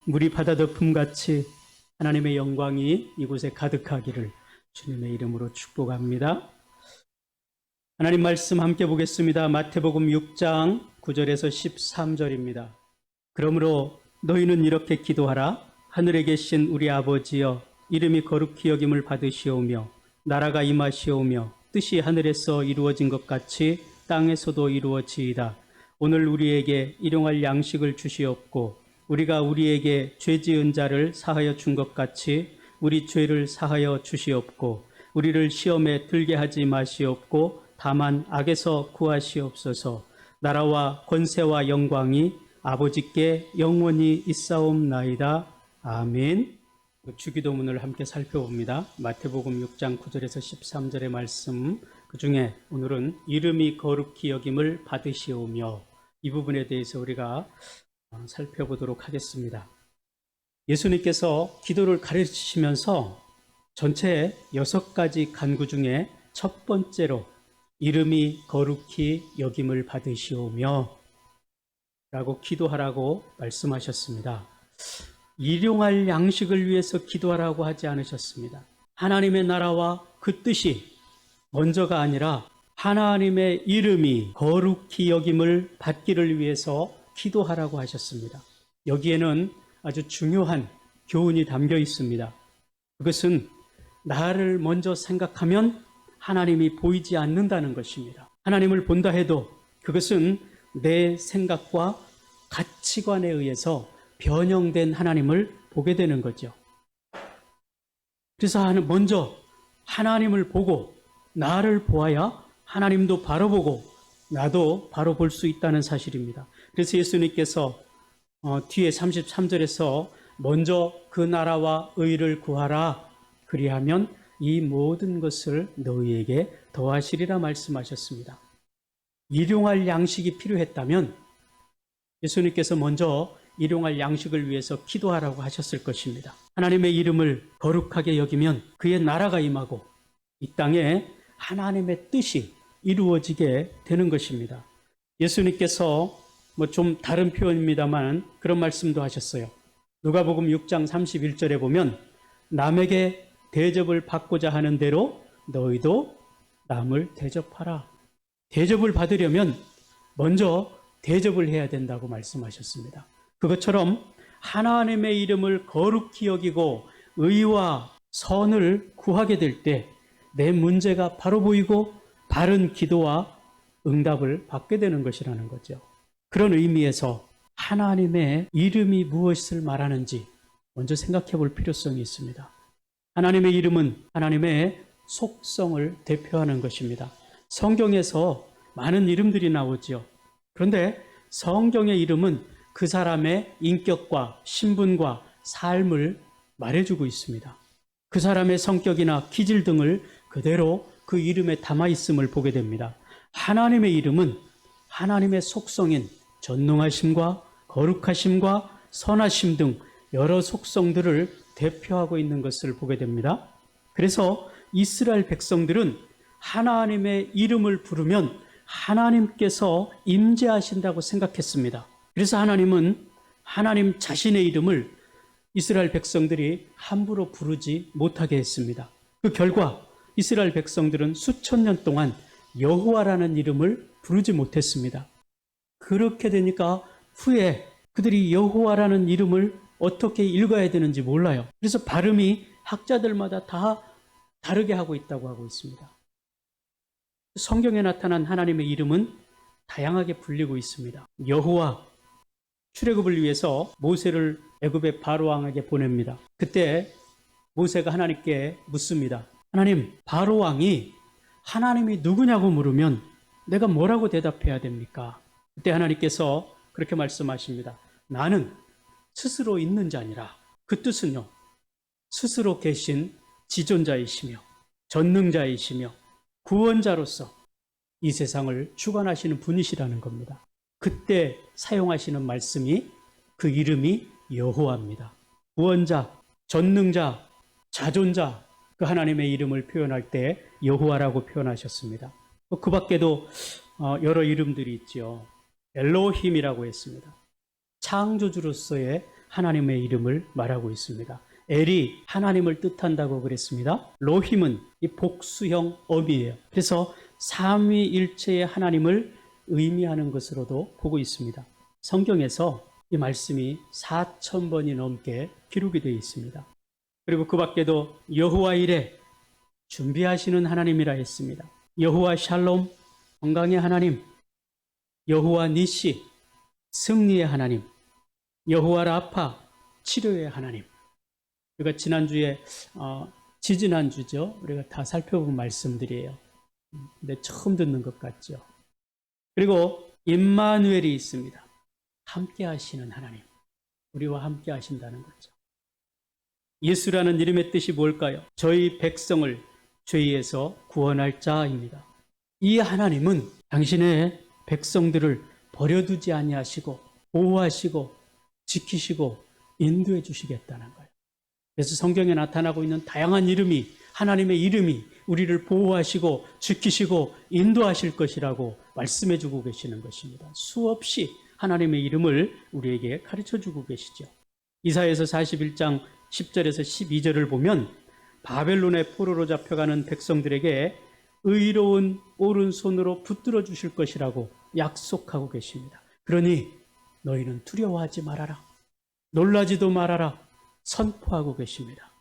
물이 바다 덮음같이 하나님의 영광이 이곳에 가득하기를 주님의 이름으로 축복합니다. 하나님 말씀 함께 보겠습니다. 마태복음 6장 9절에서 13절입니다. 그러므로 너희는 이렇게 기도하라. 하늘에 계신 우리 아버지여, 이름이 거룩히 여김을 받으시오며 나라가 임하시오며 뜻이 하늘에서 이루어진 것 같이 땅에서도 이루어지이다. 오늘 우리에게 일용할 양식을 주시옵고 우리가 우리에게 죄 지은 자를 사하여 준 것 같이 우리 죄를 사하여 주시옵고 우리를 시험에 들게 하지 마시옵고 다만 악에서 구하시옵소서. 나라와 권세와 영광이 아버지께 영원히 있사옵나이다. 아멘. 주기도문을 함께 살펴봅니다. 마태복음 6장 9절에서 13절의 말씀, 그 중에 오늘은 이름이 거룩히 여김을 받으시오며, 이 부분에 대해서 우리가 살펴보도록 하겠습니다. 예수님께서 기도를 가르치시면서 전체 6가지 간구 중에 첫 번째로 이름이 거룩히 여김을 받으시오며 라고 기도하라고 말씀하셨습니다. 일용할 양식을 위해서 기도하라고 하지 않으셨습니다. 하나님의 나라와 그 뜻이 먼저가 아니라 하나님의 이름이 거룩히 여김을 받기를 위해서 기도하라고 하셨습니다. 여기에는 아주 중요한 교훈이 담겨 있습니다. 그것은 나를 먼저 생각하면 하나님이 보이지 않는다는 것입니다. 하나님을 본다 해도 그것은 내 생각과 가치관에 의해서 변형된 하나님을 보게 되는 거죠. 그래서 먼저 하나님을 보고 나를 보아야 하나님도 바로 보고 나도 바로 볼 수 있다는 사실입니다. 그래서 예수님께서 뒤에 33절에서 먼저 그 나라와 의를 구하라. 그리하면 이 모든 것을 너희에게 더하시리라 말씀하셨습니다. 일용할 양식이 필요했다면 예수님께서 먼저 일용할 양식을 위해서 기도하라고 하셨을 것입니다. 하나님의 이름을 거룩하게 여기면 그의 나라가 임하고 이 땅에 하나님의 뜻이 이루어지게 되는 것입니다. 예수님께서 좀 다른 표현입니다만 그런 말씀도 하셨어요. 누가복음 6장 31절에 보면 남에게 대접을 받고자 하는 대로 너희도 남을 대접하라. 대접을 받으려면 먼저 대접을 해야 된다고 말씀하셨습니다. 그것처럼 하나님의 이름을 거룩히 여기고 의와 선을 구하게 될 때 내 문제가 바로 보이고 바른 기도와 응답을 받게 되는 것이라는 거죠. 그런 의미에서 하나님의 이름이 무엇을 말하는지 먼저 생각해 볼 필요성이 있습니다. 하나님의 이름은 하나님의 속성을 대표하는 것입니다. 성경에서 많은 이름들이 나오죠. 그런데 성경의 이름은 그 사람의 인격과 신분과 삶을 말해주고 있습니다. 그 사람의 성격이나 기질 등을 그대로 그 이름에 담아 있음을 보게 됩니다. 하나님의 이름은 하나님의 속성인 전능하심과 거룩하심과 선하심 등 여러 속성들을 대표하고 있는 것을 보게 됩니다. 그래서 이스라엘 백성들은 하나님의 이름을 부르면 하나님께서 임재하신다고 생각했습니다. 그래서 하나님은 하나님 자신의 이름을 이스라엘 백성들이 함부로 부르지 못하게 했습니다. 그 결과 이스라엘 백성들은 수천 년 동안 여호와라는 이름을 부르지 못했습니다. 그렇게 되니까 후에 그들이 여호와라는 이름을 어떻게 읽어야 되는지 몰라요. 그래서 발음이 학자들마다 다 다르게 하고 있다고 하고 있습니다. 성경에 나타난 하나님의 이름은 다양하게 불리고 있습니다. 여호와, 출애굽을 위해서 모세를 애굽의 바로 왕에게 보냅니다. 그때 모세가 하나님께 묻습니다. 하나님, 바로 왕이 하나님이 누구냐고 물으면 내가 뭐라고 대답해야 됩니까? 그때 하나님께서 그렇게 말씀하십니다. 나는 스스로 있는 자니라. 그 뜻은요, 스스로 계신 지존자이시며 전능자이시며 구원자로서 이 세상을 주관하시는 분이시라는 겁니다. 그때 사용하시는 말씀이 그 이름이 여호와입니다. 구원자, 전능자, 자존자, 그 하나님의 이름을 표현할 때 여호와라고 표현하셨습니다. 그 밖에도 여러 이름들이 있죠. 엘로힘이라고 했습니다. 창조주로서의 하나님의 이름을 말하고 있습니다. 엘이 하나님을 뜻한다고 그랬습니다. 로힘은 이 복수형 어미예요. 그래서 삼위일체의 하나님을 의미하는 것으로도 보고 있습니다. 성경에서 이 말씀이 4,000번이 넘게 기록이 되어 있습니다. 그리고 그 밖에도 여호와 이레, 준비하시는 하나님이라 했습니다. 여호와 샬롬, 건강의 하나님, 여호와 니시, 승리의 하나님, 여호와 라파, 치료의 하나님. 우리가 지난주에 지지난주죠. 우리가 다 살펴본 말씀들이에요. 근데 처음 듣는 것 같죠. 그리고 임마누엘이 있습니다. 함께 하시는 하나님. 우리와 함께 하신다는 거죠. 예수라는 이름의 뜻이 뭘까요? 저희 백성을 죄에서 구원할 자입니다. 이 하나님은 당신의 백성들을 버려두지 아니하시고 보호하시고 지키시고 인도해 주시겠다는 거예요. 그래서 성경에 나타나고 있는 다양한 이름이, 하나님의 이름이 우리를 보호하시고 지키시고 인도하실 것이라고 말씀해 주고 계시는 것입니다. 수없이 하나님의 이름을 우리에게 가르쳐 주고 계시죠. 이사야서 41장 10절에서 12절을 보면 바벨론의 포로로 잡혀가는 백성들에게 의로운 오른손으로 붙들어 주실 것이라고 약속하고 계십니다. 그러니 너희는 두려워하지 말아라. 놀라지도 말아라. 선포하고 계십니다.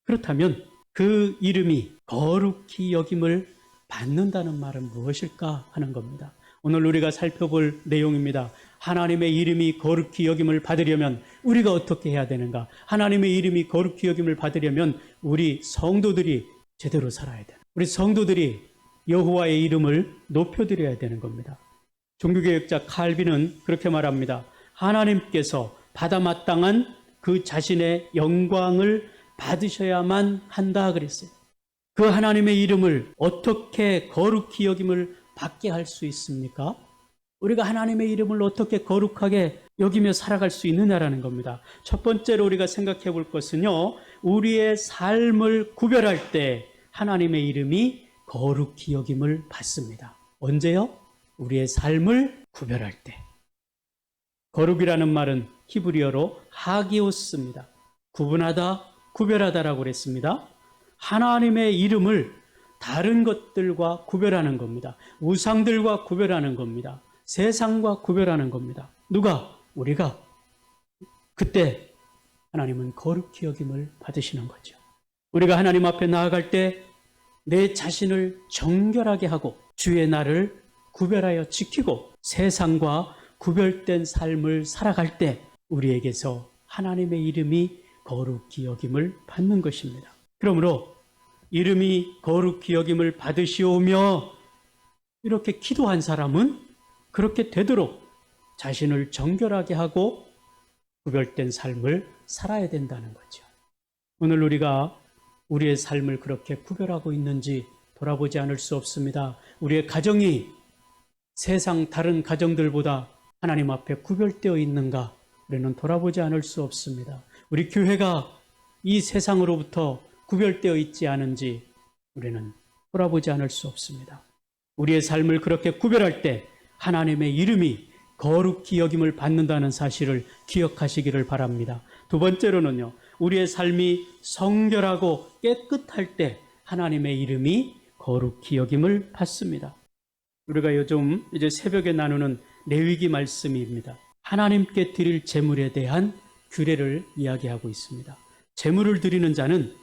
그렇다면 그 이름이 거룩히 여김을 받는다는 말은 무엇일까 하는 겁니다. 오늘 우리가 살펴볼 내용입니다. 하나님의 이름이 거룩히 여김을 받으려면 우리가 어떻게 해야 되는가? 하나님의 이름이 거룩히 여김을 받으려면 우리 성도들이 제대로 살아야 돼요. 우리 성도들이 여호와의 이름을 높여드려야 되는 겁니다. 종교개혁자 칼빈은 그렇게 말합니다. 하나님께서 받아 마땅한 그 자신의 영광을 받으셔야만 한다 그랬어요. 그 하나님의 이름을 어떻게 거룩히 여김을 받게 할 수 있습니까? 우리가 하나님의 이름을 어떻게 거룩하게 여기며 살아갈 수 있느냐라는 겁니다. 첫 번째로 우리가 생각해 볼 것은요, 우리의 삶을 구별할 때 하나님의 이름이 거룩히 여김을 받습니다. 언제요? 우리의 삶을 구별할 때. 거룩이라는 말은 히브리어로 하기오스입니다. 구분하다, 구별하다라고 그랬습니다. 하나님의 이름을 다른 것들과 구별하는 겁니다. 우상들과 구별하는 겁니다. 세상과 구별하는 겁니다. 누가? 우리가. 그때 하나님은 거룩히 여김을 받으시는 거죠. 우리가 하나님 앞에 나아갈 때 내 자신을 정결하게 하고 주의 날을 구별하여 지키고 세상과 구별된 삶을 살아갈 때 우리에게서 하나님의 이름이 거룩히 여김을 받는 것입니다. 그러므로 이름이 거룩히 여김을 받으시오며 이렇게 기도한 사람은 그렇게 되도록 자신을 정결하게 하고 구별된 삶을 살아야 된다는 거죠. 오늘 우리가 우리의 삶을 그렇게 구별하고 있는지 돌아보지 않을 수 없습니다. 우리의 가정이 세상 다른 가정들보다 하나님 앞에 구별되어 있는가 우리는 돌아보지 않을 수 없습니다. 우리 교회가 이 세상으로부터 구별되어 있지 않은지 우리는 돌아보지 않을 수 없습니다. 우리의 삶을 그렇게 구별할 때 하나님의 이름이 거룩히 여김을 받는다는 사실을 기억하시기를 바랍니다. 두 번째로는요, 우리의 삶이 성결하고 깨끗할 때 하나님의 이름이 거룩히 여김을 받습니다. 우리가 요즘 이제 새벽에 나누는 레위기 말씀입니다. 하나님께 드릴 제물에 대한 규례를 이야기하고 있습니다. 제물을 드리는 자는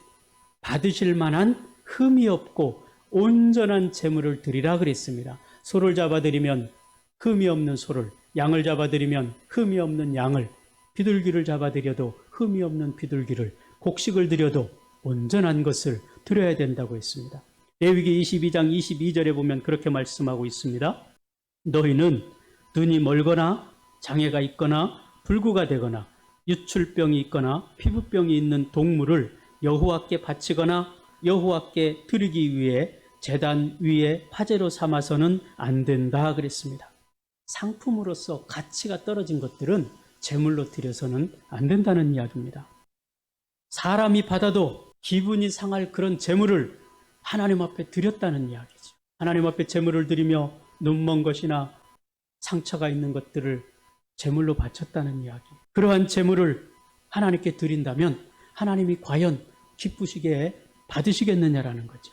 받으실 만한 흠이 없고 온전한 제물을 드리라 그랬습니다. 소를 잡아드리면 흠이 없는 소를, 양을 잡아드리면 흠이 없는 양을, 비둘기를 잡아드려도 흠이 없는 비둘기를, 곡식을 드려도 온전한 것을 드려야 된다고 했습니다. 레위기 22장 22절에 보면 그렇게 말씀하고 있습니다. 너희는 눈이 멀거나 장애가 있거나 불구가 되거나 유출병이 있거나 피부병이 있는 동물을 여호와께 바치거나 여호와께 드리기 위해 제단 위에 화제로 삼아서는 안 된다 그랬습니다. 상품으로서 가치가 떨어진 것들은 제물로 드려서는 안 된다는 이야기입니다. 사람이 받아도 기분이 상할 그런 제물을 하나님 앞에 드렸다는 이야기죠. 하나님 앞에 제물을 드리며 눈먼 것이나 상처가 있는 것들을 제물로 바쳤다는 이야기. 그러한 제물을 하나님께 드린다면 하나님이 과연 기쁘시게 받으시겠느냐라는 거죠.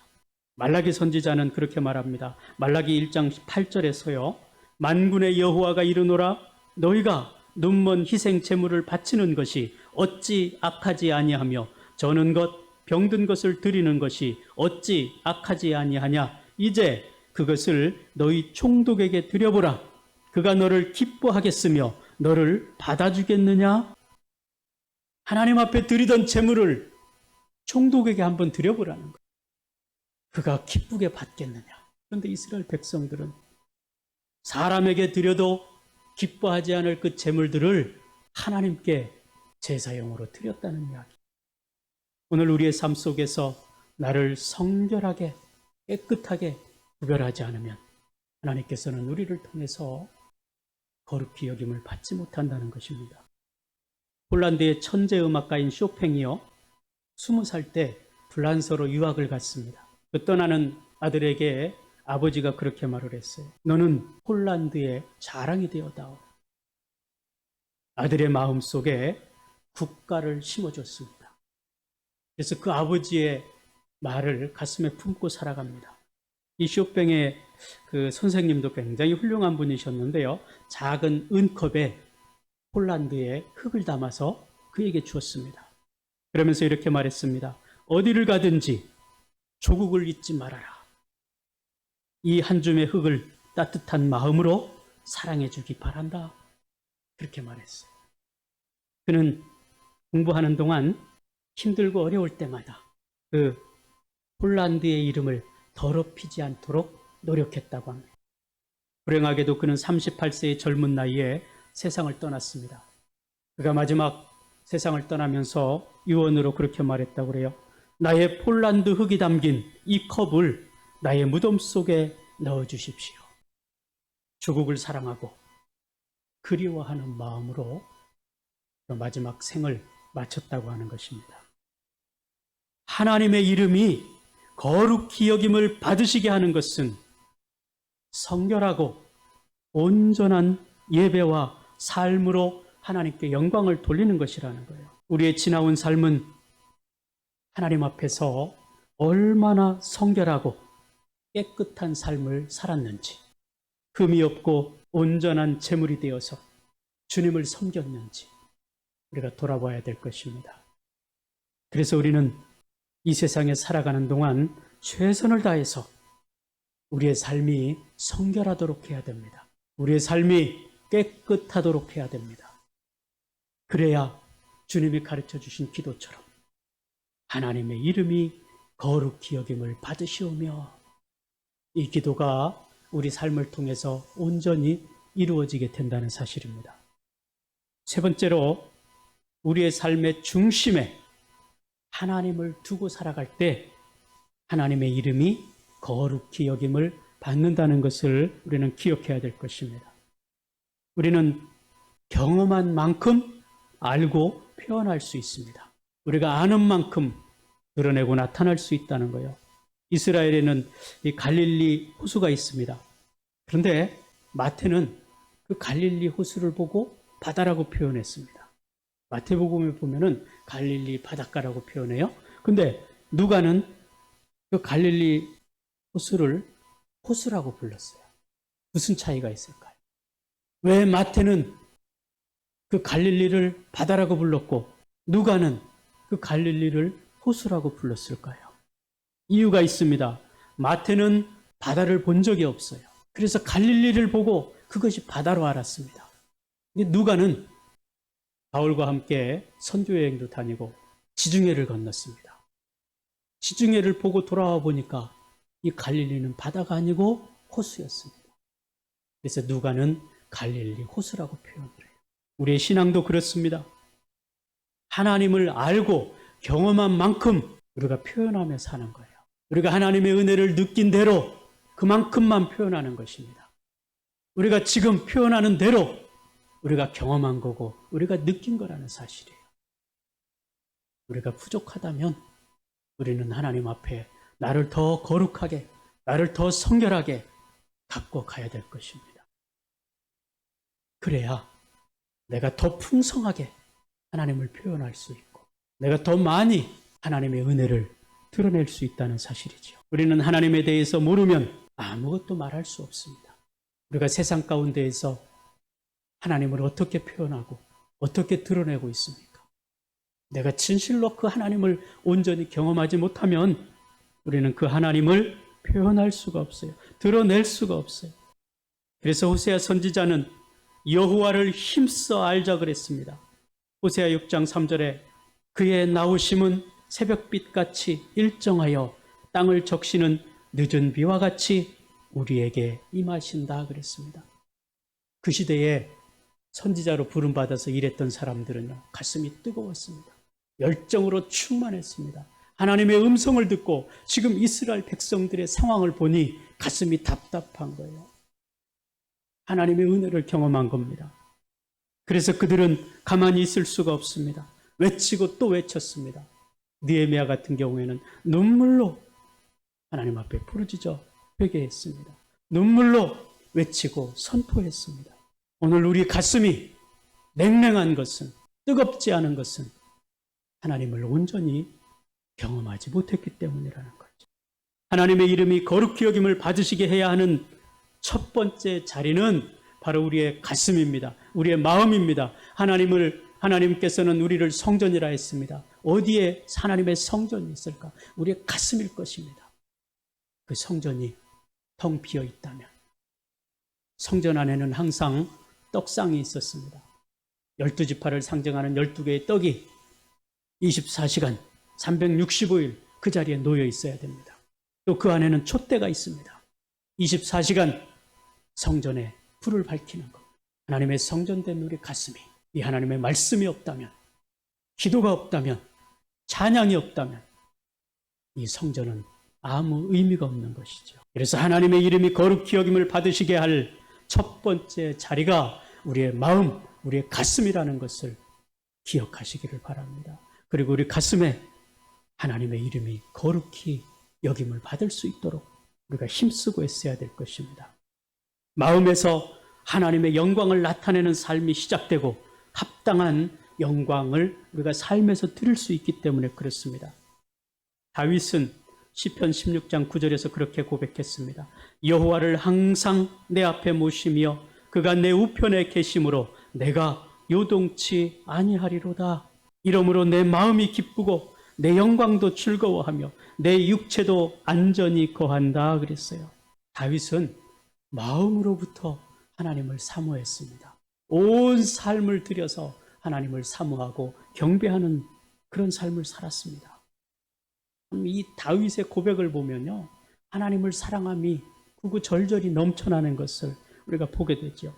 말라기 선지자는 그렇게 말합니다. 말라기 1장 8절에서요. 만군의 여호와가 이르노라 너희가 눈먼 희생 제물을 바치는 것이 어찌 악하지 아니하며 저는 것 병든 것을 드리는 것이 어찌 악하지 아니하냐. 이제 그것을 너희 총독에게 드려보라. 그가 너를 기뻐하겠으며 너를 받아주겠느냐. 하나님 앞에 드리던 제물을 총독에게 한번 드려보라는 거예요. 그가 기쁘게 받겠느냐. 그런데 이스라엘 백성들은 사람에게 드려도 기뻐하지 않을 그 제물들을 하나님께 제사용으로 드렸다는 이야기. 오늘 우리의 삶 속에서 나를 성결하게 깨끗하게 구별하지 않으면 하나님께서는 우리를 통해서 거룩히 여김을 받지 못한다는 것입니다. 폴란드의 천재 음악가인 쇼팽이요 20살 때 불란서로 유학을 갔습니다. 그 떠나는 아들에게 아버지가 그렇게 말을 했어요. 너는 폴란드의 자랑이 되어다오. 아들의 마음속에 국가를 심어줬습니다. 그래서 그 아버지의 말을 가슴에 품고 살아갑니다. 이 쇼팽의 그 선생님도 굉장히 훌륭한 분이셨는데요. 작은 은컵에 폴란드의 흙을 담아서 그에게 주었습니다. 그러면서 이렇게 말했습니다. 어디를 가든지 조국을 잊지 말아라. 이 한 줌의 흙을 따뜻한 마음으로 사랑해 주기 바란다. 그렇게 말했어요. 그는 공부하는 동안 힘들고 어려울 때마다 그 폴란드의 이름을 더럽히지 않도록 노력했다고 합니다. 불행하게도 그는 38세의 젊은 나이에 세상을 떠났습니다. 그가 마지막 세상을 떠나면서 유언으로 그렇게 말했다고 그래요. 나의 폴란드 흙이 담긴 이 컵을 나의 무덤 속에 넣어주십시오. 조국을 사랑하고 그리워하는 마음으로 마지막 생을 마쳤다고 하는 것입니다. 하나님의 이름이 거룩히 여김을 받으시게 하는 것은 성결하고 온전한 예배와 삶으로 하나님께 영광을 돌리는 것이라는 거예요. 우리의 지나온 삶은 하나님 앞에서 얼마나 성결하고 깨끗한 삶을 살았는지, 흠이 없고 온전한 제물이 되어서 주님을 섬겼는지 우리가 돌아봐야 될 것입니다. 그래서 우리는 이 세상에 살아가는 동안 최선을 다해서 우리의 삶이 성결하도록 해야 됩니다. 우리의 삶이 깨끗하도록 해야 됩니다. 그래야 주님이 가르쳐 주신 기도처럼 하나님의 이름이 거룩히 여김을 받으시오며 이 기도가 우리 삶을 통해서 온전히 이루어지게 된다는 사실입니다. 세 번째로 우리의 삶의 중심에 하나님을 두고 살아갈 때 하나님의 이름이 거룩히 여김을 받는다는 것을 우리는 기억해야 될 것입니다. 우리는 경험한 만큼 알고 표현할 수 있습니다. 우리가 아는 만큼 드러내고 나타날 수 있다는 거예요. 이스라엘에는 이 갈릴리 호수가 있습니다. 그런데 마태는 그 갈릴리 호수를 보고 바다라고 표현했습니다. 마태복음에 보면은 갈릴리 바닷가라고 표현해요. 근데 누가는 그 갈릴리 호수를 호수라고 불렀어요. 무슨 차이가 있을까요? 왜 마태는 그 갈릴리를 바다라고 불렀고 누가는 그 갈릴리를 호수라고 불렀을까요? 이유가 있습니다. 마태는 바다를 본 적이 없어요. 그래서 갈릴리를 보고 그것이 바다로 알았습니다. 근데 누가는 바울과 함께 선교여행도 다니고 지중해를 건넜습니다. 지중해를 보고 돌아와 보니까 이 갈릴리는 바다가 아니고 호수였습니다. 그래서 누가는 갈릴리 호수라고 표현을 해요. 우리의 신앙도 그렇습니다. 하나님을 알고 경험한 만큼 우리가 표현하며 사는 거예요. 우리가 하나님의 은혜를 느낀 대로 그만큼만 표현하는 것입니다. 우리가 지금 표현하는 대로 우리가 경험한 거고 우리가 느낀 거라는 사실이에요. 우리가 부족하다면 우리는 하나님 앞에 나를 더 거룩하게, 나를 더 성결하게 갖고 가야 될 것입니다. 그래야 내가 더 풍성하게 하나님을 표현할 수 있고 내가 더 많이 하나님의 은혜를 드러낼 수 있다는 사실이죠. 우리는 하나님에 대해서 모르면 아무것도 말할 수 없습니다. 우리가 세상 가운데에서 하나님을 어떻게 표현하고 어떻게 드러내고 있습니까? 내가 진실로 그 하나님을 온전히 경험하지 못하면 우리는 그 하나님을 표현할 수가 없어요. 드러낼 수가 없어요. 그래서 호세아 선지자는 여호와를 힘써 알자 그랬습니다. 호세아 6장 3절에 그의 나오심은 새벽빛같이 일정하여 땅을 적시는 늦은 비와 같이 우리에게 임하신다 그랬습니다. 그 시대에 선지자로 부름받아서 일했던 사람들은요, 가슴이 뜨거웠습니다. 열정으로 충만했습니다. 하나님의 음성을 듣고 지금 이스라엘 백성들의 상황을 보니 가슴이 답답한 거예요. 하나님의 은혜를 경험한 겁니다. 그래서 그들은 가만히 있을 수가 없습니다. 외치고 또 외쳤습니다. 느헤미야 같은 경우에는 눈물로 하나님 앞에 부르짖어 회개했습니다. 눈물로 외치고 선포했습니다. 오늘 우리 가슴이 냉랭한 것은, 뜨겁지 않은 것은 하나님을 온전히 경험하지 못했기 때문이라는 거죠. 하나님의 이름이 거룩히 여김을 받으시게 해야 하는 첫 번째 자리는 바로 우리의 가슴입니다. 우리의 마음입니다. 하나님께서는 우리를 성전이라 했습니다. 어디에 하나님의 성전이 있을까? 우리의 가슴일 것입니다. 그 성전이 텅 비어 있다면, 성전 안에는 항상 떡상이 있었습니다. 12지파를 상징하는 12개의 떡이 24시간 365일 그 자리에 놓여 있어야 됩니다. 또 그 안에는 촛대가 있습니다. 24시간 성전에 불을 밝히는 것. 하나님의 성전된 우리 가슴이 이 하나님의 말씀이 없다면, 기도가 없다면, 찬양이 없다면 이 성전은 아무 의미가 없는 것이죠. 그래서 하나님의 이름이 거룩히 여김을 받으시게 할 첫 번째 자리가 우리의 마음, 우리의 가슴이라는 것을 기억하시기를 바랍니다. 그리고 우리 가슴에 하나님의 이름이 거룩히 여김을 받을 수 있도록 우리가 힘쓰고 애써야 될 것입니다. 마음에서 하나님의 영광을 나타내는 삶이 시작되고 합당한 영광을 우리가 삶에서 드릴 수 있기 때문에 그렇습니다. 다윗은 시편 16장 9절에서 그렇게 고백했습니다. 여호와를 항상 내 앞에 모시며 그가 내 우편에 계심으로 내가 요동치 아니하리로다. 이러므로 내 마음이 기쁘고 내 영광도 즐거워하며 내 육체도 안전히 거한다 그랬어요. 다윗은 마음으로부터 하나님을 사모했습니다. 온 삶을 들여서 하나님을 사모하고 경배하는 그런 삶을 살았습니다. 이 다윗의 고백을 보면요, 하나님을 사랑함이 구구절절히 넘쳐나는 것을 우리가 보게 되죠.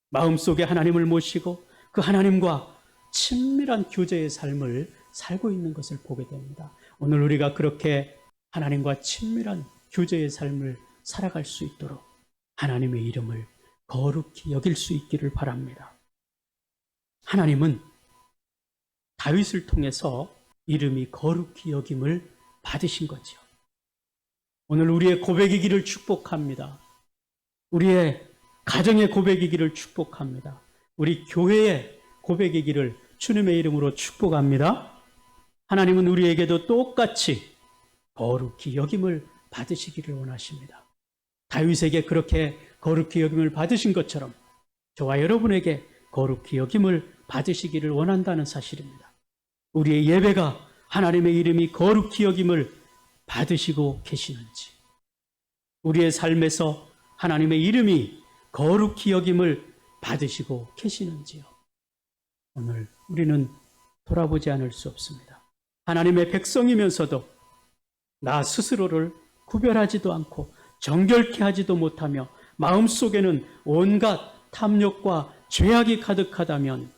마음속에 하나님을 모시고 그 하나님과 친밀한 교제의 삶을 살고 있는 것을 보게 됩니다. 오늘 우리가 그렇게 하나님과 친밀한 교제의 삶을 살아갈 수 있도록 하나님의 이름을 거룩히 여길 수 있기를 바랍니다. 하나님은 다윗을 통해서 이름이 거룩히 여김을 받으신 거죠. 오늘 우리의 고백이기를 축복합니다. 우리의 가정의 고백이기를 축복합니다. 우리 교회의 고백이기를 주님의 이름으로 축복합니다. 하나님은 우리에게도 똑같이 거룩히 여김을 받으시기를 원하십니다. 다윗에게 그렇게 거룩히 여김을 받으신 것처럼 저와 여러분에게 거룩히 여김을 받으시기를 원한다는 사실입니다. 우리의 예배가 하나님의 이름이 거룩히 여김을 받으시고 계시는지, 우리의 삶에서 하나님의 이름이 거룩히 여김을 받으시고 계시는지요. 오늘 우리는 돌아보지 않을 수 없습니다. 하나님의 백성이면서도 나 스스로를 구별하지도 않고 정결케 하지도 못하며 마음속에는 온갖 탐욕과 죄악이 가득하다면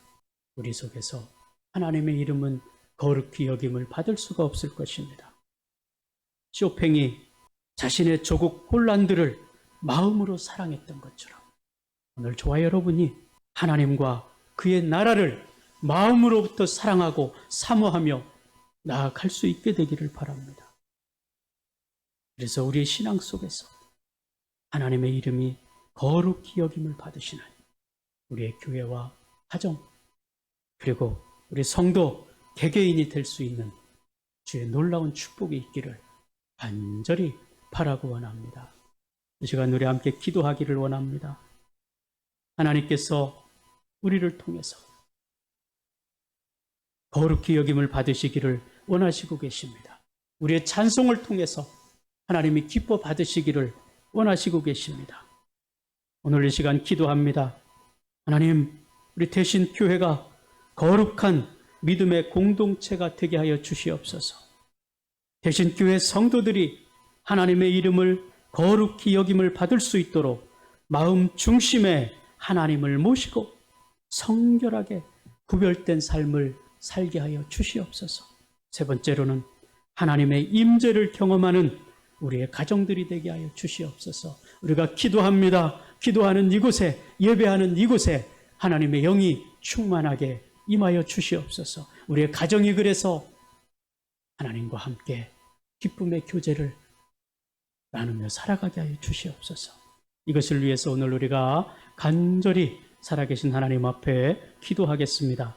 우리 속에서 하나님의 이름은 거룩히 여김을 받을 수가 없을 것입니다. 쇼팽이 자신의 조국 홀란드를 마음으로 사랑했던 것처럼 오늘 저와 여러분이 하나님과 그의 나라를 마음으로부터 사랑하고 사모하며 나아갈 수 있게 되기를 바랍니다. 그래서 우리의 신앙 속에서 하나님의 이름이 거룩히 여김을 받으시는 우리의 교회와 가정, 그리고 우리 성도 개개인이 될 수 있는 주의 놀라운 축복이 있기를 간절히 바라고 원합니다. 이 시간 우리 함께 기도하기를 원합니다. 하나님께서 우리를 통해서 거룩히 여김을 받으시기를 원하시고 계십니다. 우리의 찬송을 통해서 하나님이 기뻐 받으시기를 원하시고 계십니다. 오늘 이 시간 기도합니다. 하나님, 우리 대신 교회가 거룩한 믿음의 공동체가 되게 하여 주시옵소서. 대신 교회 성도들이 하나님의 이름을 거룩히 여김을 받을 수 있도록 마음 중심에 하나님을 모시고 성결하게 구별된 삶을 살게 하여 주시옵소서. 세 번째로는 하나님의 임재를 경험하는 우리의 가정들이 되게 하여 주시옵소서. 우리가 기도합니다. 기도하는 이곳에, 예배하는 이곳에 하나님의 영이 충만하게 임하여 주시옵소서. 우리의 가정이 그래서 하나님과 함께 기쁨의 교제를 나누며 살아가게 하여 주시옵소서. 이것을 위해서 오늘 우리가 간절히 살아계신 하나님 앞에 기도하겠습니다.